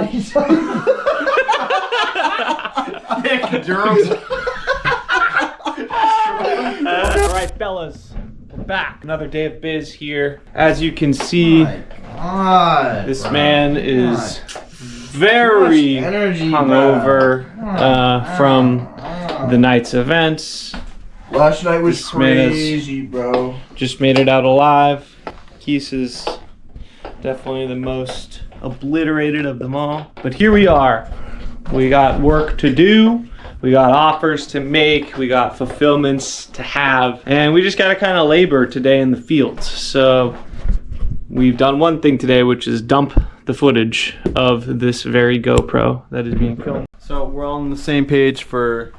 All right, fellas, we're back. Another day of biz here. As you can see, this man is very hungover from the night's events. Last night was crazy, bro. Just made it out alive. Keith is definitely the most obliterated of them all. But here we are. We got work to do. We got offers to make. We got fulfillments to have. And we just got to kind of labor today in the field. So we've done one thing today, which is dump the footage of this very GoPro that is being filmed. So we're all on the same page for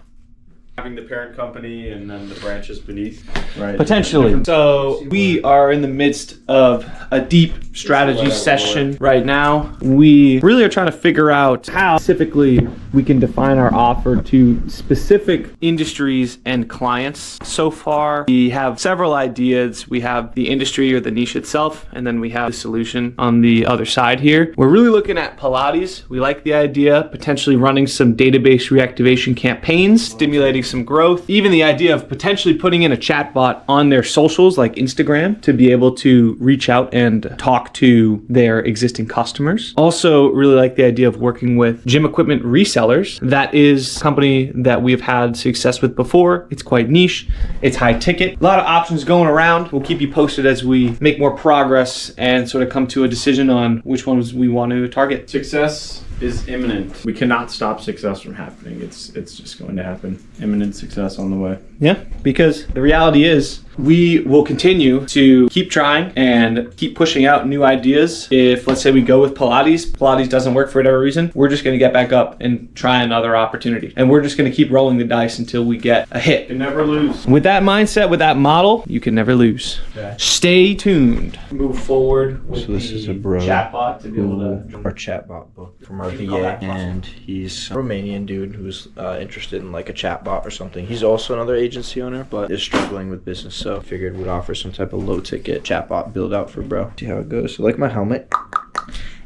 having the parent company and then the branches beneath. Right. Potentially. So we are in the midst of a deep strategy session right now. We really are trying to figure out how specifically we can define our offer to specific industries and clients. So far, we have several ideas. We have the industry or the niche itself, and then we have the solution on the other side here. We're really looking at Pilates. We like the idea, potentially running some database reactivation campaigns, stimulating some growth, even the idea of potentially putting in a chatbot on their socials like Instagram to be able to reach out and talk to their existing customers. Also really like the idea of working with gym equipment resellers. That is a company that we've had success with before. It's quite niche, it's high ticket. A lot of options going around. We'll keep you posted as we make more progress and sort of come to a decision on which ones we want to target. Success is imminent. We cannot stop success from happening. It's just going to happen. Imminent success on the way. Yeah, because the reality is we will continue to keep trying and keep pushing out new ideas. If, let's say, we go with Pilates doesn't work for whatever reason, we're just going to get back up and try another opportunity. And we're just going to keep rolling the dice until we get a hit. You can never lose. With that mindset, with that model, you can never lose. Okay. Stay tuned. Move forward with this is a bro chatbot to be able to... Our chatbot book from our VA, and he's a Romanian dude who's interested in like a chatbot or something. He's also another agency owner, but is struggling with business, so figured would offer some type of low ticket chatbot build out for bro. See how it goes. So like my helmet.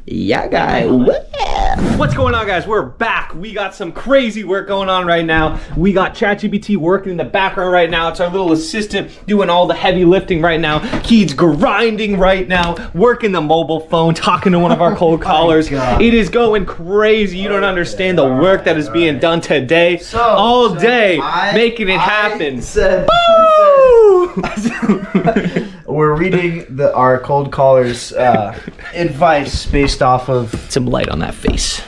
Yeah, guy. What's going on, guys? We're back. We got some crazy work going on right now. We got ChatGPT working in the background right now. It's our little assistant doing all the heavy lifting right now. He's grinding right now, working the mobile phone, talking to one of our cold callers. It is going crazy. You don't understand the work that is being done today, all day, making it happen. We're reading our cold callers advice based off of some light on that face.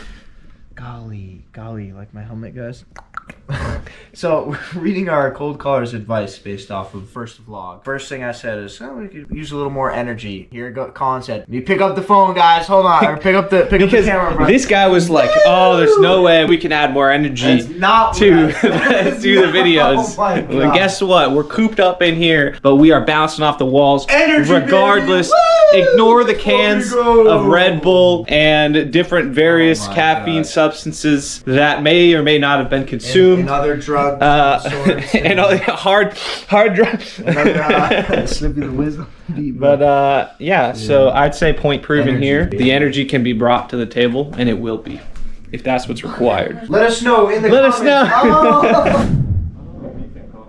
Golly, like my helmet, guys. So we're reading our cold callers advice based off of first vlog. First thing I said is, we could use a little more energy. Here Colin said, you pick up the phone, guys. Hold on, or pick up the camera, bro. This guy was like, oh, there's no way we can add more energy to the videos. Oh my God. Well, guess what? We're cooped up in here, but we are bouncing off the walls. Energy, regardless. Ignore the cans of Red Bull and different various caffeine substances that may or may not have been consumed. And other drugs. And hard drugs. Slippy the wisdom. But yeah, so I'd say point proven here. The energy can be brought to the table, and it will be, if that's what's required. Let us know in the comments. Let us know. Oh.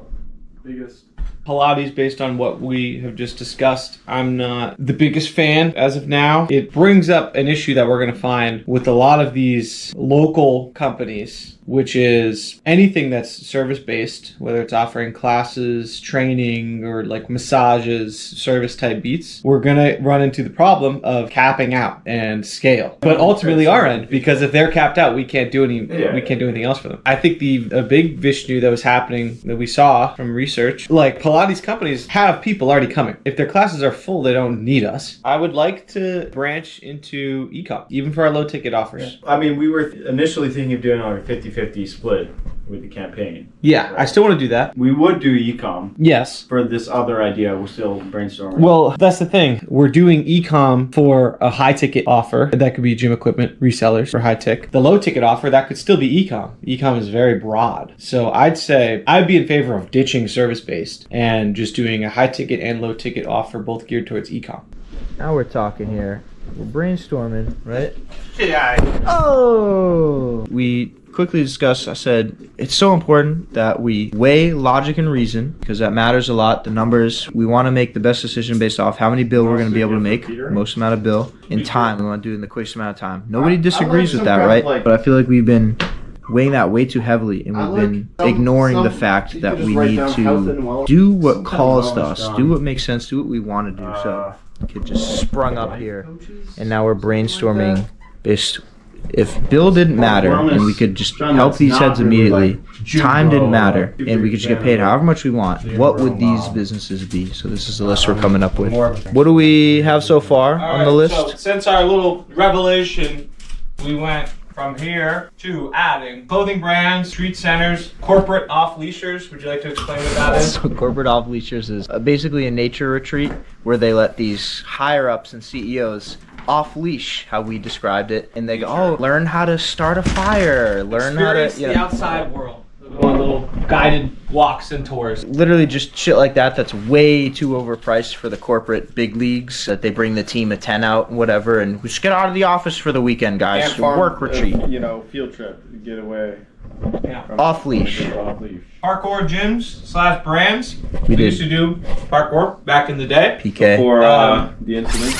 Biggest Pilates, based on what we have just discussed, I'm not the biggest fan as of now. It brings up an issue that we're going to find with a lot of these local companies, which is anything that's service-based, whether it's offering classes, training, or like massages, service-type beats. We're going to run into the problem of capping out and scale. But ultimately our end, because if they're capped out, we can't do anything else for them. I think a big Vishnu that was happening that we saw from research, like Pilates companies have people already coming. If their classes are full, they don't need us. I would like to branch into e-com, even for our low-ticket offers. I mean, we were initially thinking of doing like a 50-50 split with the campaign. Yeah, I still want to do that. We would do e-com. Yes. For this other idea, we're still brainstorming. Well, that's the thing. We're doing e-com for a high-ticket offer. That could be gym equipment resellers for high-tick. The low-ticket offer, that could still be e-com. E-com is very broad. So I'd say I'd be in favor of ditching service-based and just doing a high-ticket and low-ticket offer, both geared towards e-com. Now we're talking here. we're brainstorming, right? Yeah. Oh! We quickly discussed, I said, it's so important that we weigh logic and reason, because that matters a lot. The numbers, we want to make the best decision based off how many bill we're going to be able to make, most amount of bill, in time. We want to do it in the quickest amount of time. Nobody disagrees with that, right? But I feel like we've been weighing that way too heavily, and we've been ignoring the fact that we need to do what calls to us, do what makes sense, do what we want to do. So the kid just sprung up here, and now we're brainstorming based. If bill didn't matter and we could just help these heads immediately, time didn't matter, and we could just get paid however much we want, what would these businesses be? So this is the list we're coming up with. What do we have so far on the list? So since our little revelation, we went from here to adding clothing brands, street centers, corporate off-leashers. Would you like to explain what that is? So corporate off-leashers is basically a nature retreat where they let these higher-ups and CEOs off-leash, how we described it, and they go, oh, learn how to start a fire, learn how to, Experience the outside world. Going little guided walks and tours. literally just shit like that that's way too overpriced for the corporate big leagues, that they bring the team of 10 out and whatever, and we just get out of the office for the weekend, guys. And farm, Work retreat. You know, field trip, get away. Yeah. Off-leash. Off-leash. Parkour gyms / brands. We did. used to do parkour back in the day. PK. For the incident.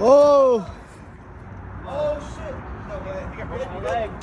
Oh!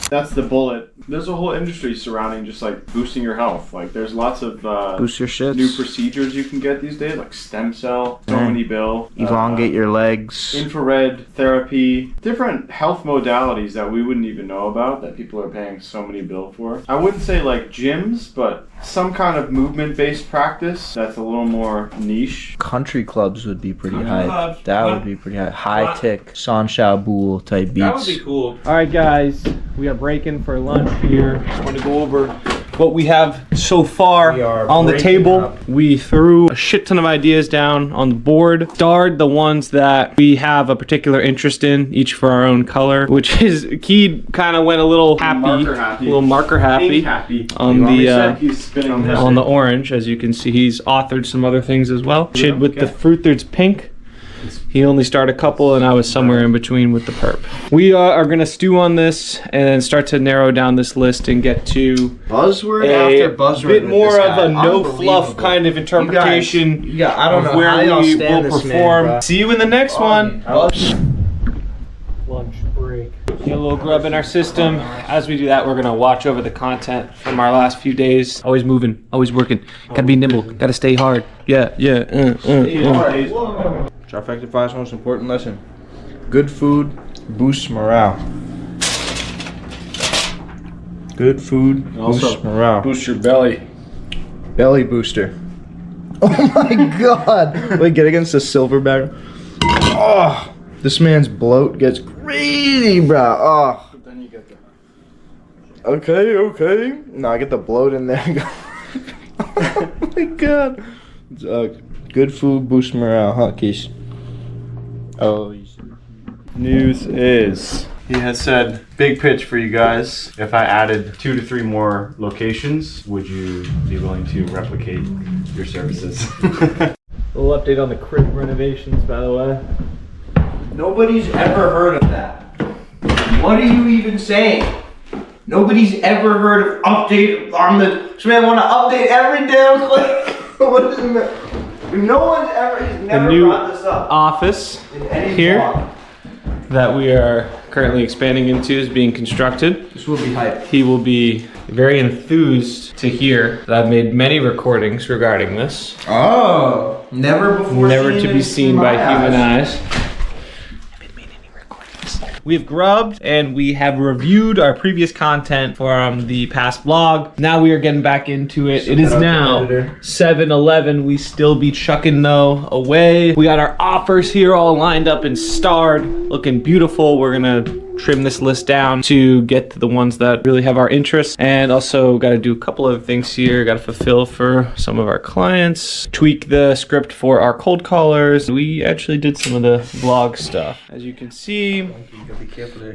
That's the bullet. There's a whole industry surrounding just like boosting your health. Like there's lots of Boost your shits. new procedures you can get these days, like stem cell, so many bill, Elongate your legs. infrared therapy, different health modalities that we wouldn't even know about that people are paying so many bill for. I wouldn't say like gyms, but some kind of movement-based practice that's a little more niche. Country clubs would be pretty Country high. clubs. That What? would be pretty high. High-tech, Sanshao Bool type beats. That would be cool. All right, guys, we got breaking for lunch here. I want to go over what we have so far We are on the breaking table. up. We threw a shit ton of ideas down on the board, starred the ones that we have a particular interest in, each for our own color, which is Keed kind of went a little Marker happy. little marker happy Happy. on You want me the to He's spinning this. on the orange. As you can see, he's authored some other things as well. Chid with the fruit, there's pink. He only started a couple, and I was somewhere in between with the perp. We are going to stew on this and then start to narrow down this list and get to Buzzword a after buzzword. bit with more this of guy. a no fluff Unbelievable. kind of interpretation Yeah, I don't of know where how y'all we stand will this man, perform. bro. See you in the next one. Lunch break. Get a little grub in our system. As we do that, we're going to watch over the content from our last few days. Always moving, always working. Got to be nimble. Got to stay hard. Yeah. Trifecta 5's most important lesson. Good food boosts morale. Good food boosts morale. Boost your belly. Belly booster. Oh my god! Wait, get against the silverback. Oh, this man's bloat gets crazy, bro. Oh. Then you get the. Okay. No, I get the bloat in there. Oh my god. Good food boosts morale, huh, Keith? Oh, News is. He has said, big pitch for you guys. If I added 2 to 3 more locations, would you be willing to replicate your services? A little update on the crib renovations, by the way. nobody's ever heard of that. What are you even saying? Nobody's ever heard of update on the. This man want to update every damn clip. What is it? No one's ever. He's never new brought this up Office in any here vlog. that we are currently expanding into is being constructed. This will be hype. He will be very enthused to hear that I've made many recordings regarding this. Oh, never before. Never seen to be in seen my by human eyes. eyes. We've grubbed and we have reviewed our previous content from the past vlog. Now we are getting back into it. It is now 7-11. We still be chucking though away. We got our offers here all lined up and starred, looking beautiful. We're gonna trim this list down to get to the ones that really have our interest, and also got to do a couple other things here. Got to fulfill for some of our clients, tweak the script for our cold callers. We actually did some of the vlog stuff. As you can see,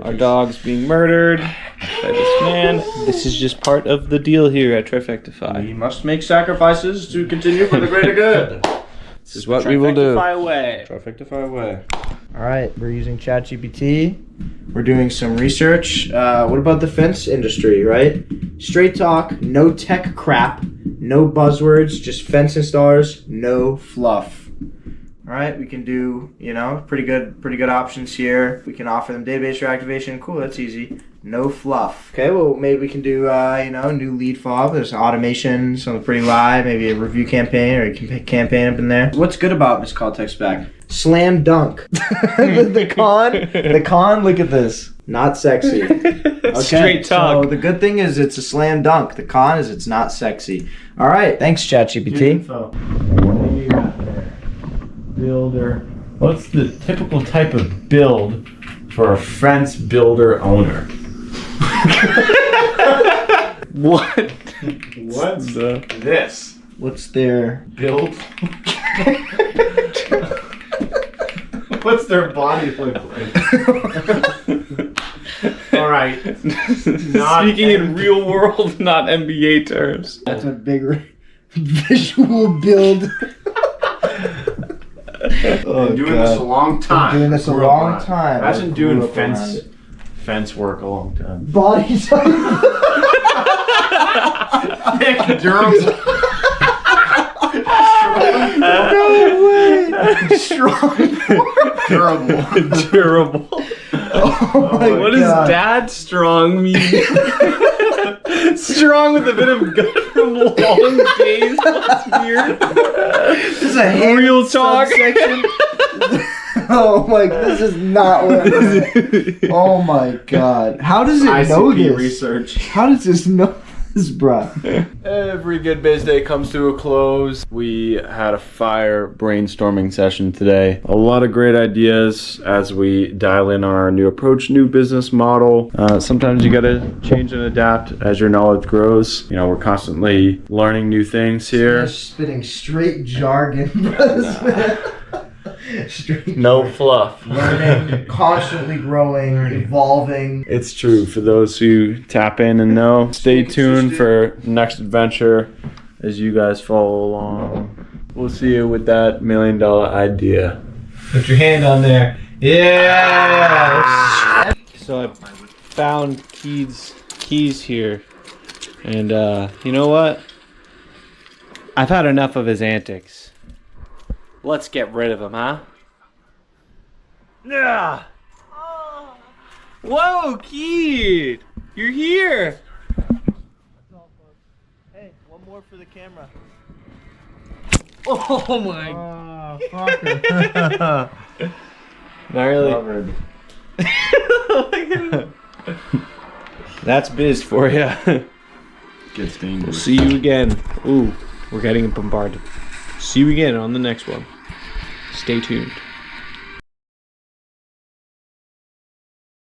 our dog's being murdered by this man. This is just part of the deal here at Trifecta 5. We must make sacrifices to continue for the greater good. This is what we will do. Trifectify away. Trifectify away. All right, we're using ChatGPT. We're doing some research. What about the fence industry, right? Straight talk, no tech crap, no buzzwords, just fence installers, no fluff. All right, we can do, pretty good options here. We can offer them database reactivation. Cool, that's easy. No fluff. Okay, well, maybe we can do, new lead fob. There's automation, something pretty live, maybe a review campaign or a campaign up in there. What's good about this call text back? Slam dunk. the con, look at this. Not sexy. Okay, Straight talk. so the good thing is it's a slam dunk. The con is it's not sexy. All right, thanks, ChatGPT. Builder. What's the typical type of build for a fence builder owner? What? What's this? What's their Build? What's their body look like? All right. Speaking in real world, not NBA terms. That's a big visual build. Been doing this a long time. Doing this a Grew up long around it. time. Imagine I doing grew up around fence work a long time. Body type. Durable. No way. Strong. Durable. Oh my What does God. dad strong mean? Strong with a bit of gut from long days. That's weird. This is a Real talk. subsection. Oh my! This is not what. Oh my God! How does it know ICP this? research. How does this know this, bruh? Every good biz day comes to a close. We had a fire brainstorming session today. A lot of great ideas as we dial in on our new approach, new business model. Sometimes you gotta change and adapt as your knowledge grows. We're constantly learning new things here. Spitting straight jargon. Straight No fluff. learning, constantly growing, evolving. It's true for those who tap in and know. Stay tuned for next adventure as you guys follow along. We'll see you with that $1 million idea. Put your hand on there. Yeah. So I found keys here, and you know what? I've had enough of his antics. Let's get rid of him, huh? Yeah. Whoa, Keith! You're here. Hey, one more for the camera. Oh my. Not really. That's biz for you. Gets dangerous. We'll see you again. Ooh, we're getting bombarded. See you again on the next one. Stay tuned.